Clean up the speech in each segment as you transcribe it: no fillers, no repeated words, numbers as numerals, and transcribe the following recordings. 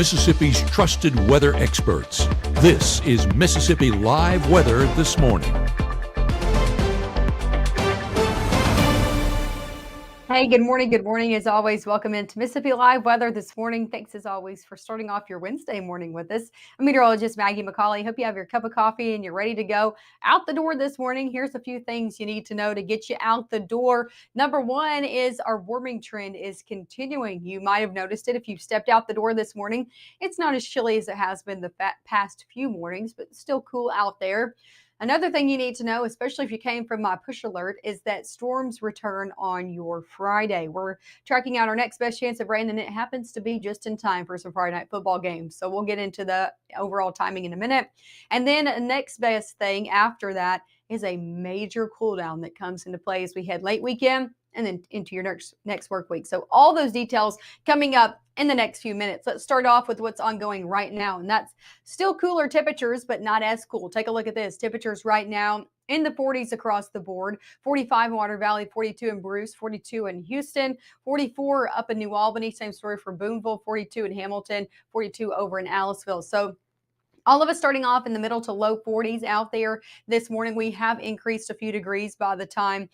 Mississippi's trusted weather experts. This is Mississippi Live Weather This Morning. Hey, good morning. Good morning. As always, welcome into Mississippi Live Weather This Morning. Thanks as always for starting off your Wednesday morning with us. I'm meteorologist Maggie McCauley. Hope you have your cup of coffee and you're ready to go out the door this morning. Here's a few things you need to know to get you out the door. Number one is our warming trend is continuing. You might have noticed it if you stepped out the door this morning. It's not as chilly as it has been the past few mornings, but still cool out there. Another thing you need to know, especially if you came from my push alert, is that storms return on your Friday. We're tracking out our next best chance of rain, and it happens to be just in time for some Friday night football games. So we'll get into the overall timing in a minute. And then the next best thing after that is a major cool down that comes into play as we head late weekend and then into your next work week. So all those details coming up in the next few minutes. Let's start off with what's ongoing right now, and that's still cooler temperatures, but not as cool. Take a look at this. Temperatures right now in the 40s across the board. 45 in Water Valley, 42 in Bruce, 42 in Houston, 44 up in New Albany. Same story for Boonville, 42 in Hamilton, 42 over in Aliceville. So all of us starting off in the middle to low 40s out there this morning. We have increased a few degrees by the time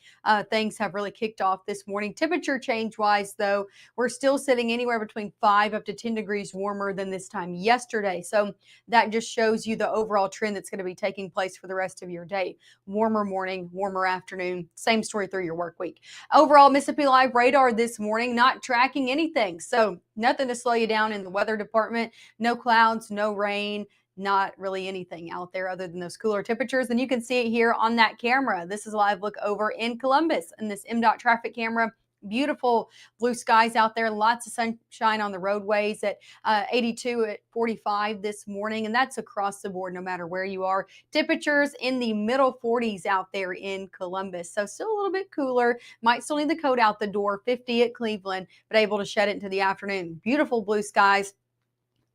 things have really kicked off this morning. Temperature change wise, though, we're still sitting anywhere between 5 up to 10 degrees warmer than this time yesterday. So that just shows you the overall trend that's going to be taking place for the rest of your day. Warmer morning, warmer afternoon, same story through your work week. Overall, Mississippi Live radar this morning, not tracking anything. So nothing to slow you down in the weather department. No clouds, no rain. Not really anything out there other than those cooler temperatures. And you can see it here on that camera. This is a live look over in Columbus and this MDOT traffic camera. Beautiful blue skies out there. Lots of sunshine on the roadways at 82 at 45 this morning. And that's across the board, no matter where you are. Temperatures in the middle 40s out there in Columbus. So still a little bit cooler. Might still need the coat out the door. 50 at Cleveland, but able to shed it into the afternoon. Beautiful blue skies.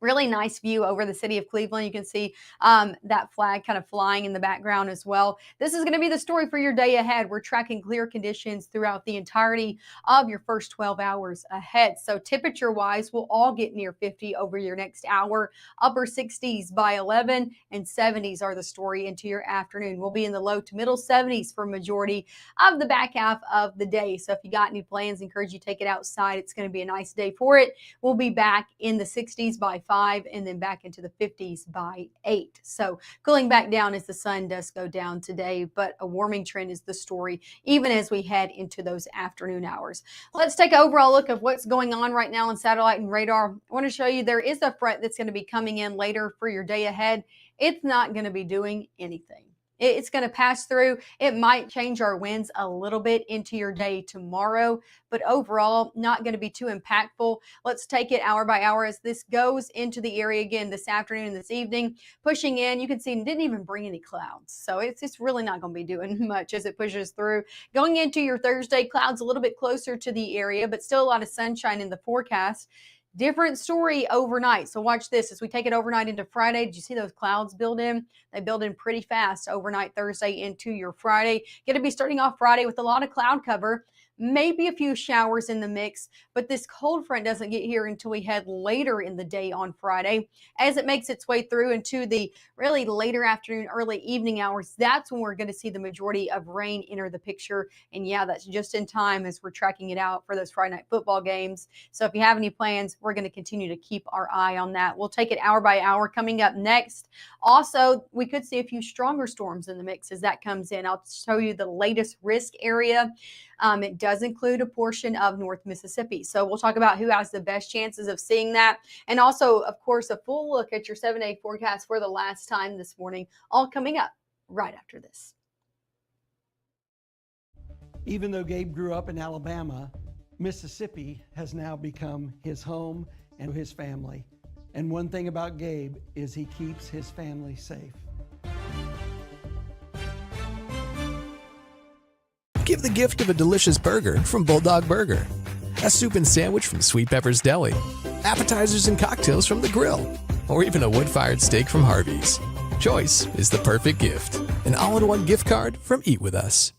Really nice view over the city of Cleveland. You can see that flag kind of flying in the background as well. This is going to be the story for your day ahead. We're tracking clear conditions throughout the entirety of your first 12 hours ahead. So temperature-wise, we'll all get near 50 over your next hour. Upper 60s by 11 and 70s are the story into your afternoon. We'll be in the low to middle 70s for majority of the back half of the day. So if you got any plans, encourage you to take it outside. It's going to be a nice day for it. We'll be back in the 60s by 5 and then back into the 50s by 8. So cooling back down as the sun does go down today, but a warming trend is the story even as we head into those afternoon hours. Let's take an overall look of what's going on right now on satellite and radar. I want to show you there is a front that's going to be coming in later for your day ahead. It's not going to be doing anything. It's going to pass through. It might change our winds a little bit into your day tomorrow, but overall, not going to be too impactful. Let's take it hour by hour as this goes into the area again this afternoon and this evening. Pushing in, you can see it didn't even bring any clouds. So it's really not going to be doing much as it pushes through. Going into your Thursday, clouds a little bit closer to the area, but still a lot of sunshine in the forecast. Different story overnight. So watch this as we take it overnight into Friday. Did you see those clouds build in? They build in pretty fast overnight Thursday into your Friday. Going to be starting off Friday with a lot of cloud cover. Maybe a few showers in the mix, but this cold front doesn't get here until we head later in the day on Friday. As it makes its way through into the really later afternoon, early evening hours, that's when we're going to see the majority of rain enter the picture. And yeah, that's just in time as we're tracking it out for those Friday night football games. So if you have any plans, we're going to continue to keep our eye on that. We'll take it hour by hour. Coming up next, also, we could see a few stronger storms in the mix as that comes in. I'll show you the latest risk area. It does include a portion of North Mississippi. So we'll talk about who has the best chances of seeing that. And also, of course, a full look at your 7-day forecast for the last time this morning, all coming up right after this. Even though Gabe grew up in Alabama, Mississippi has now become his home and his family. And one thing about Gabe is he keeps his family safe. Give the gift of a delicious burger from Bulldog Burger, a soup and sandwich from Sweet Pepper's Deli, appetizers and cocktails from The Grill, or even a wood-fired steak from Harvey's. Choice is the perfect gift. An all-in-one gift card from Eat With Us.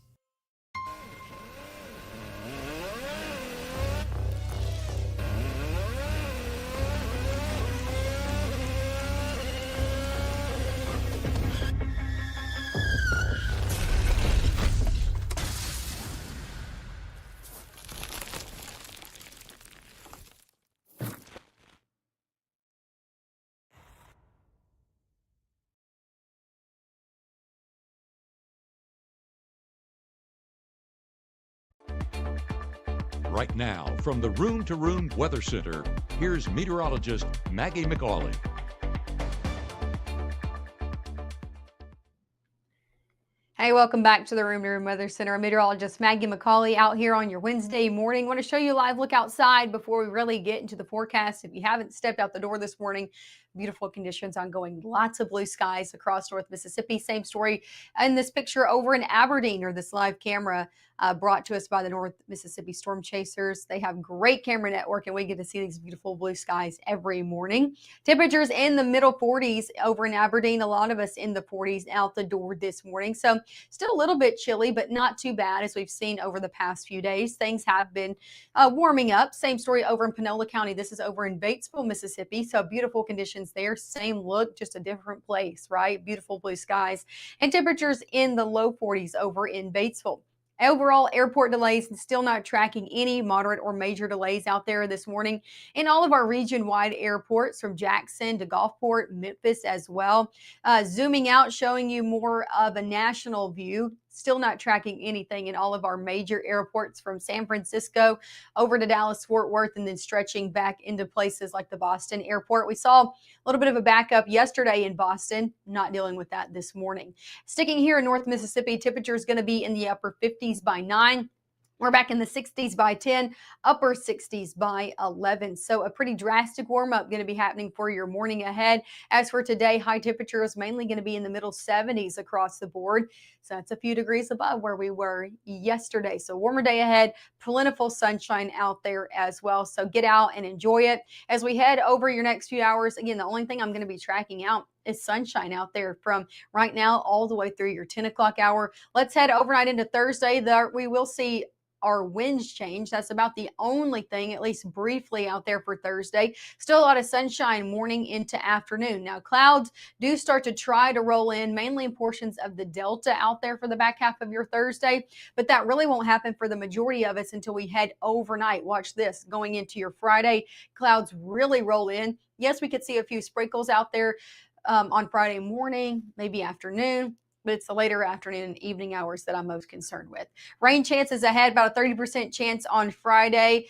Right now, from the Room to Room Weather Center, here's meteorologist Maggie McAuley. Hey, welcome back to the Room to Room Weather Center. I'm meteorologist Maggie McAuley out here on your Wednesday morning. I want to show you a live look outside before we really get into the forecast. If you haven't stepped out the door this morning, beautiful conditions ongoing. Lots of blue skies across North Mississippi. Same story in this picture over in Aberdeen, or this live camera brought to us by the North Mississippi Storm Chasers. They have great camera network, and we get to see these beautiful blue skies every morning. Temperatures in the middle 40s over in Aberdeen. A lot of us in the 40s out the door this morning. So still a little bit chilly, but not too bad as we've seen over the past few days. Things have been warming up. Same story over in Panola County. This is over in Batesville, Mississippi. So beautiful conditions there. Same look, just a different place, right? Beautiful blue skies and temperatures in the low 40s over in Batesville. Overall, airport delays, still not tracking any moderate or major delays out there this morning in all of our region-wide airports, from Jackson to Gulfport, Memphis as well. Zooming out, showing you more of a national view. Still not tracking anything in all of our major airports, from San Francisco over to Dallas, Fort Worth, and then stretching back into places like the Boston airport. We saw a little bit of a backup yesterday in Boston, not dealing with that this morning. Sticking here in North Mississippi, temperature is going to be in the upper 50s by 9. We're back in the 60s by 10, upper 60s by 11. So a pretty drastic warm up going to be happening for your morning ahead. As for today, high temperature is mainly going to be in the middle 70s across the board. So that's a few degrees above where we were yesterday. So warmer day ahead, plentiful sunshine out there as well. So get out and enjoy it. As we head over your next few hours, again, the only thing I'm going to be tracking out is sunshine out there from right now all the way through your 10 o'clock hour. Let's head overnight into Thursday. There we will see our winds change. That's about the only thing, at least briefly, out there for Thursday. Still a lot of sunshine morning into afternoon. Now, clouds do start to try to roll in, mainly in portions of the Delta out there for the back half of your Thursday, but that really won't happen for the majority of us until we head overnight. Watch this. Going into your Friday, clouds really roll in. Yes, we could see a few sprinkles out there on Friday morning, maybe afternoon, but it's the later afternoon and evening hours that I'm most concerned with. Rain chances ahead, about a 30% chance on Friday.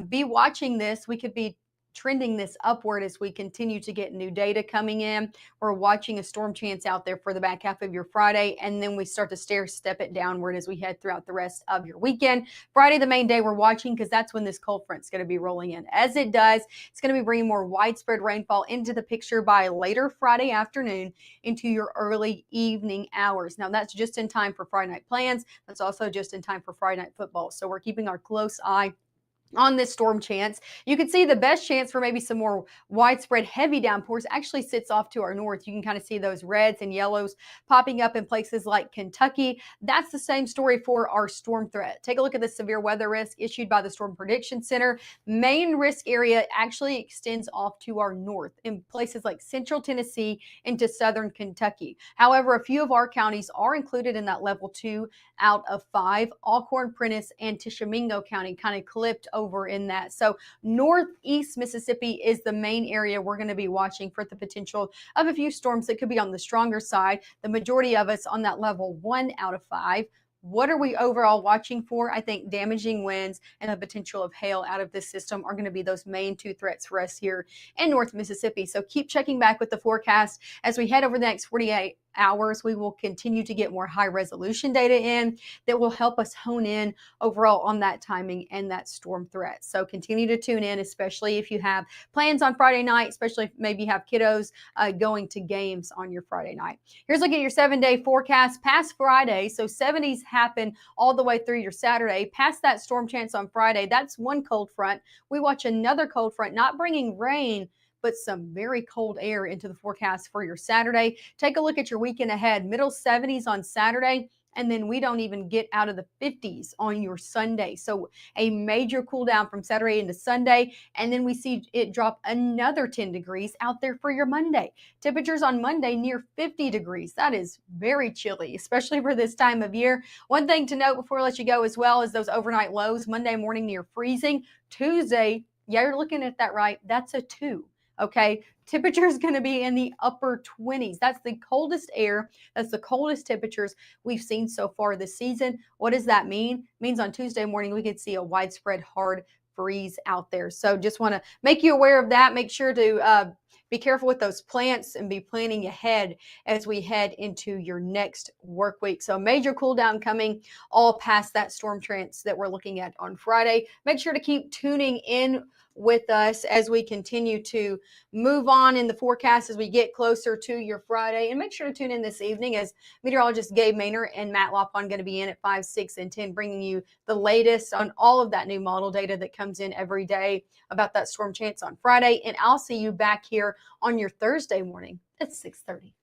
Be watching this. We could be trending this upward as we continue to get new data coming in. We're watching a storm chance out there for the back half of your Friday, and then we start to step it downward as we head throughout the rest of your weekend. Friday, the main day we're watching, because that's when this cold front's going to be rolling in. As it does, it's going to be bringing more widespread rainfall into the picture by later Friday afternoon into your early evening hours. Now, that's just in time for Friday night plans. That's also just in time for Friday night football. So we're keeping our close eye on this storm chance. You can see the best chance for maybe some more widespread heavy downpours actually sits off to our north. You can kind of see those reds and yellows popping up in places like Kentucky. That's the same story for our storm threat. Take a look at the severe weather risk issued by the Storm Prediction Center. Main risk area actually extends off to our north in places like central Tennessee into southern Kentucky. However, a few of our counties are included in that level 2 out of 5. Alcorn, Prentiss, and Tishomingo County kind of clipped over in that. So northeast Mississippi is the main area we're going to be watching for the potential of a few storms that could be on the stronger side. The majority of us on that level 1 out of 5. What are we overall watching for? I think damaging winds and the potential of hail out of this system are going to be those main 2 threats for us here in North Mississippi. So keep checking back with the forecast as we head over the next 48 hours. We will continue to get more high resolution data in that will help us hone in overall on that timing and that storm threat. So continue to tune in, especially if you have plans on Friday night, especially if maybe you have kiddos going to games on your Friday night. Here's a look at your 7-day forecast past Friday. So 70s happen all the way through your Saturday. Past that storm chance on Friday, that's one cold front. We watch another cold front, not bringing rain, but some very cold air into the forecast for your Saturday. Take a look at your weekend ahead. Middle 70s on Saturday, and then we don't even get out of the 50s on your Sunday. So a major cool down from Saturday into Sunday, and then we see it drop another 10 degrees out there for your Monday. Temperatures on Monday near 50 degrees. That is very chilly, especially for this time of year. One thing to note before I let you go as well is those overnight lows. Monday morning near freezing. Tuesday, yeah, you're looking at that right. That's a 2. Okay. Temperature is going to be in the upper 20s. That's the coldest air. That's the coldest temperatures we've seen so far this season. What does that mean? It means on Tuesday morning, we could see a widespread hard freeze out there. So just want to make you aware of that. Make sure to be careful with those plants and be planning ahead as we head into your next work week. So major cool down coming all past that storm trance that we're looking at on Friday. Make sure to keep tuning in with us as we continue to move on in the forecast as we get closer to your Friday. And make sure to tune in this evening as meteorologist Gabe Maynor and Matt Lopon going to be in at 5, 6, and 10, bringing you the latest on all of that new model data that comes in every day about that storm chance on Friday. And I'll see you back here on your Thursday morning at 6:30.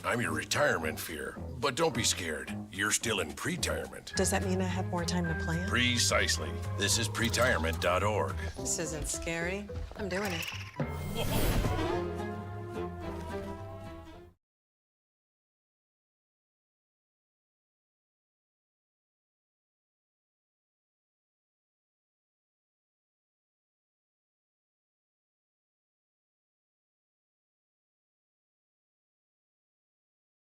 I'm your retirement fear, but don't be scared. You're still in pre-tirement. Does that mean I have more time to plan? Precisely. This is pretirement.org. This isn't scary. I'm doing it.